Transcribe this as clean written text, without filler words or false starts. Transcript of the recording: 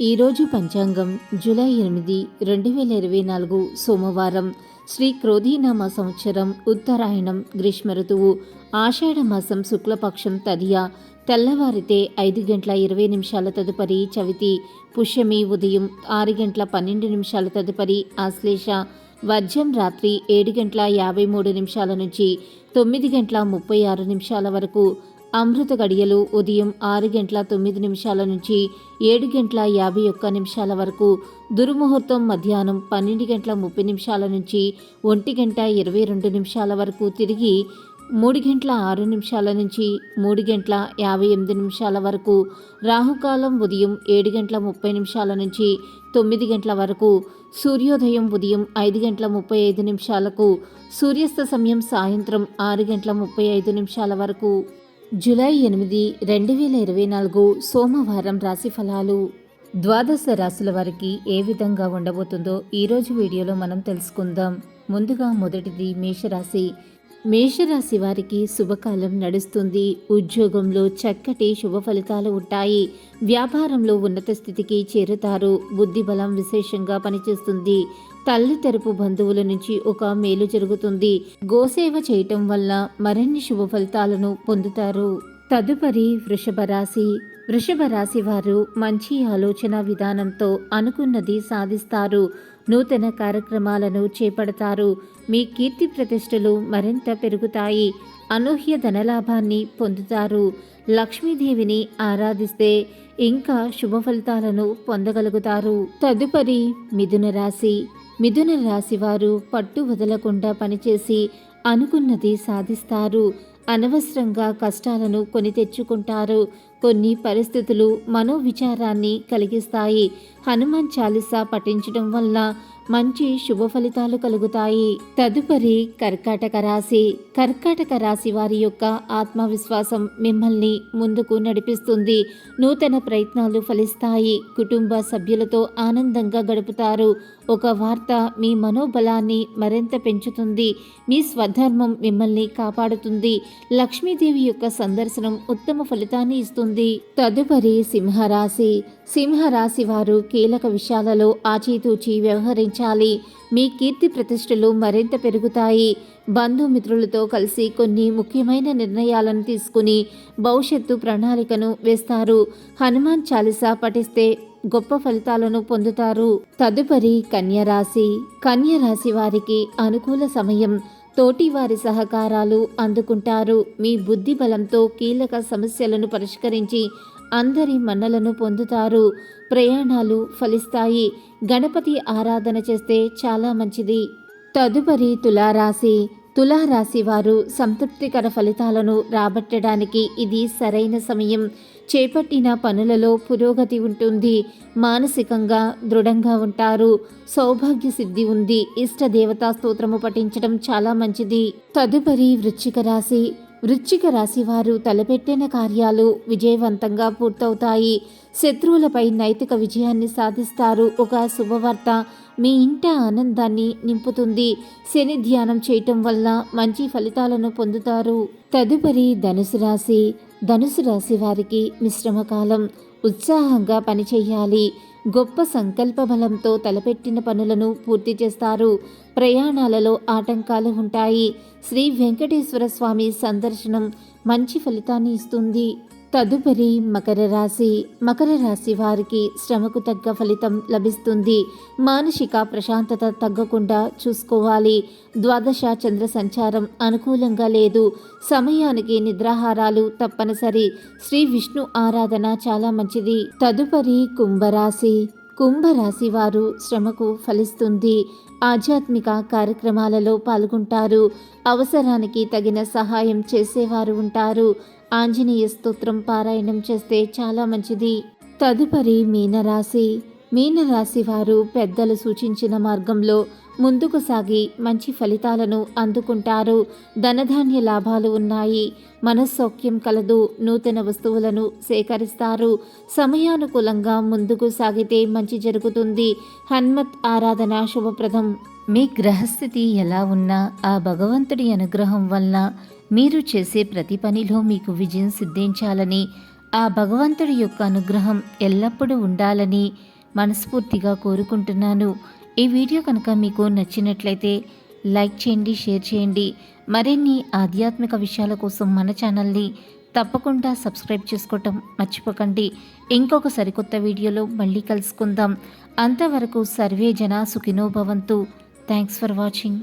ఈరోజు పంచాంగం జూలై 8, 2024 సోమవారం. శ్రీ క్రోధీనామ సంవత్సరం, ఉత్తరాయణం, గ్రీష్మ ఋతువు, ఆషాఢమాసం, శుక్లపక్షం తదియ. తెల్లవారితే 5 గంటల 20 నిమిషాల తదుపరి చవితి, పుష్యమి ఉదయం 6 గంటల 12 నిమిషాల తదుపరి ఆశ్లేష, వర్జం రాత్రి 7 గంటల 53 నిమిషాల నుంచి 9 గంటల 36 నిమిషాల వరకు. అమృత గడియలు ఉదయం 6 గంటల 9 నిమిషాల నుంచి 7 గంటల 51 నిమిషాల వరకు. దుర్ముహూర్తం మధ్యాహ్నం 12 గంటల 30 నిమిషాల నుంచి 1 గంట 22 నిమిషాల వరకు. తిరిగి 3 గంటల 6 నిమిషాల నుంచి 3 గంటల 58 నిమిషాల వరకు. రాహుకాలం ఉదయం 7 గంటల 30 నిమిషాల నుంచి 9 గంటల వరకు. సూర్యోదయం ఉదయం 5 గంటల 35 నిమిషాలకు. సూర్యాస్త సమయం సాయంత్రం 6 గంటల 35 నిమిషాల వరకు. జూలై 8, 2024 సోమవారం. రాశి ఫలాలు. ద్వాదశ రాశుల వారికి ఏ విధంగా ఉండబోతుందో ఈరోజు వీడియోలో మనం తెలుసుకుందాం. ముందుగా మొదటిది మేషరాశి. మేషరాశి వారికి శుభకాలం నడుస్తుంది. ఉద్యోగంలో చక్కటి శుభ ఫలితాలు ఉంటాయి. వ్యాపారంలో ఉన్నత స్థితికి చేరుతారు. బుద్ధిబలం విశేషంగా పనిచేస్తుంది. తల్లి తరపు బంధువుల నుంచి ఒక మేలు జరుగుతుంది. గోసేవ చేయటం వల్ల మరిన్ని శుభ ఫలితాలను పొందుతారు. తదుపరి వృషభ రాశి. వృషభ రాశి వారు మంచి ఆలోచన విధానంతో అనుకున్నది సాధిస్తారు. నూతన కార్యక్రమాలను చేపడతారు. మీ కీర్తి ప్రతిష్టలు మరింత పెరుగుతాయి. అనూహ్య ధనలాభాన్ని పొందుతారు. లక్ష్మీదేవిని ఆరాధిస్తే ఇంకా శుభ ఫలితాలను పొందగలుగుతారు. తదుపరి మిథున రాశి. మిథున రాశి వారు పట్టు వదలకుండా పనిచేసి అనుకున్నది సాధిస్తారు. అనవసరంగా కష్టాలను కొని తెచ్చుకుంటారు. కొన్ని పరిస్థితులు మనోవిచారాన్ని కలిగిస్తాయి. హనుమాన్ చాలీసా పఠించడం వల్ల మంచి శుభ ఫలితాలు కలుగుతాయి. తదుపరి కర్కాటక రాశి. కర్కాటక రాశి వారి యొక్క ఆత్మవిశ్వాసం మిమ్మల్ని ముందుకు నడిపిస్తుంది. నూతన ప్రయత్నాలు ఫలిస్తాయి. కుటుంబ సభ్యులతో ఆనందంగా గడుపుతారు. ఒక వార్త మీ మనోబలాన్ని మరింత పెంచుతుంది. మీ స్వధర్మం మిమ్మల్ని కాపాడుతుంది. లక్ష్మీదేవి యొక్క సందర్శనం ఉత్తమ ఫలితాన్ని ఇస్తుంది. తదుపరి సింహరాశి. సింహరాశి వారు కీలక విషయాలలో ఆచితూచి వ్యవహరించాలి. మీ కీర్తి ప్రతిష్టలు మరింత పెరుగుతాయి. బంధుమిత్రులతో కలిసి కొన్ని ముఖ్యమైన నిర్ణయాలను తీసుకుని భవిష్యత్తు ప్రణాళికను వేస్తారు. హనుమాన్ చాలీసా పఠిస్తే గొప్ప ఫలితాలను పొందుతారు. తదుపరి కన్యరాశి. కన్యరాశి వారికి అనుకూల సమయం. తోటివారి సహకారాలు అందుకుంటారు. మీ బుద్ధి బలంతో కీలక సమస్యలను పరిష్కరించి అందరి మన్నలను పొందుతారు. ప్రయాణాలు ఫలిస్తాయి. గణపతి ఆరాధన చేస్తే చాలా మంచిది. తదుపరి తులారాశి. తులారాశి వారు సంతృప్తికర ఫలితాలను రాబట్టడానికి ఇది సరైన సమయం. చేపట్టిన పనులలో పురోగతి ఉంటుంది. మానసికంగా దృఢంగా ఉంటారు. సౌభాగ్య సిద్ధి ఉంది. ఇష్ట దేవతా స్తోత్రము పఠించడం చాలా మంచిది. తదుపరి వృశ్చిక రాశి. వృశ్చిక రాశి వారు తలపెట్టిన కార్యాలు విజయవంతంగా పూర్తవుతాయి. శత్రువులపై నైతిక విజయాన్ని సాధిస్తారు. ఒక శుభవార్త మీ ఇంట ఆనందాన్ని నింపుతుంది. శని ధ్యానం చేయటం వల్ల మంచి ఫలితాలను పొందుతారు. తదుపరి ధనుసు రాశి. ధనుసు రాశి వారికి మిశ్రమ కాలం. ఉత్సాహంగా పనిచేయాలి. గొప్ప సంకల్ప బలంతో తలపెట్టిన పనులను పూర్తి చేస్తారు. ప్రయాణాలలో ఆటంకాలు ఉంటాయి. శ్రీ వెంకటేశ్వర స్వామి సందర్శనం మంచి ఫలితాన్ని ఇస్తుంది. తదుపరి మకర రాశి. మకర రాశి వారికి శ్రమకు తగ్గ ఫలితం లభిస్తుంది. మానసిక ప్రశాంతత తగ్గకుండా చూసుకోవాలి. ద్వాదశ చంద్ర సంచారం అనుకూలంగా లేదు. సమయానికి నిద్రాహారాలు తప్పనిసరి. శ్రీ విష్ణు ఆరాధన చాలా మంచిది. తదుపరి కుంభరాశి. కుంభరాశి వారు శ్రమకు ఫలిస్తుంది. ఆధ్యాత్మిక కార్యక్రమాలలో పాల్గొంటారు. అవసరానికి తగిన సహాయం చేసేవారు ఉంటారు. ఆంజనేయ స్తోత్రం పారాయణం చేస్తే చాలా మంచిది. తదుపరి మీనరాశి. మీనరాశి వారు పెద్దలు సూచించిన మార్గంలో ముందుకు సాగి మంచి ఫలితాలను అందుకుంటారు. ధనధాన్య లాభాలు ఉన్నాయి. మనస్సౌఖ్యం కలదు. నూతన వస్తువులను సేకరిస్తారు. సమయానుకూలంగా ముందుకు సాగితే మంచి జరుగుతుంది. హనుమత్ ఆరాధన శుభప్రదం. మీ గ్రహస్థితి ఎలా ఉన్నా ఆ భగవంతుడి అనుగ్రహం వల్ల మీరు చేసే ప్రతి పనిలో మీకు విజయం సిద్ధించాలని ఆ భగవంతుడి యొక్క అనుగ్రహం ఎల్లప్పుడూ ఉండాలని మనస్ఫూర్తిగా కోరుకుంటున్నాను. ఈ వీడియో కనుక మీకు నచ్చినట్లయితే లైక్ చేయండి, షేర్ చేయండి. మరిన్ని ఆధ్యాత్మిక విషయాల కోసం మన ఛానల్ని తప్పకుండా సబ్స్క్రైబ్ చేసుకోవటం మర్చిపోకండి. ఇంకొక సరికొత్త వీడియోలో మళ్ళీ కలుసుకుందాం. అంతవరకు సర్వే జన సుఖినో భవంతు. Thanks for watching.